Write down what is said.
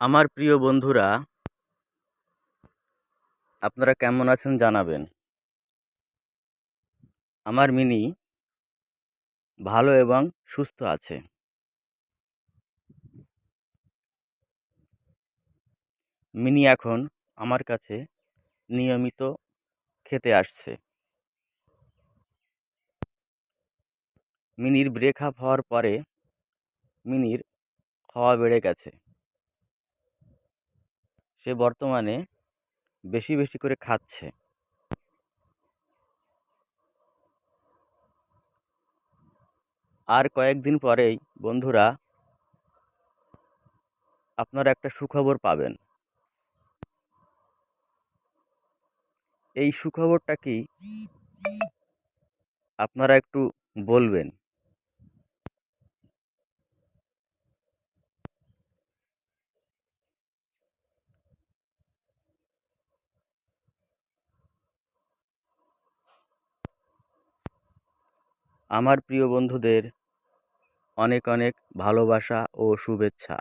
আমার প্রিয় বন্ধুরা, আপনারা কেমন আছেন জানাবেন। আমার মিনি ভালো এবং সুস্থ আছে। মিনি এখন আমার কাছে নিয়মিত খেতে আসছে। মিনির ব্রেকআপ হওয়ার পরে মিনির খাওয়া বেড়ে গেছে। সে বর্তমানে বেশি বেশি করে খাচ্ছে। আর কয়েকদিন পরেই বন্ধুরা আপনারা একটা সুখবর পাবেন। এই সুখবরটা কি আপনারা একটু বলবেন। আমার প্রিয় বন্ধুদের অনেক অনেক ভালোবাসা ও শুভেচ্ছা।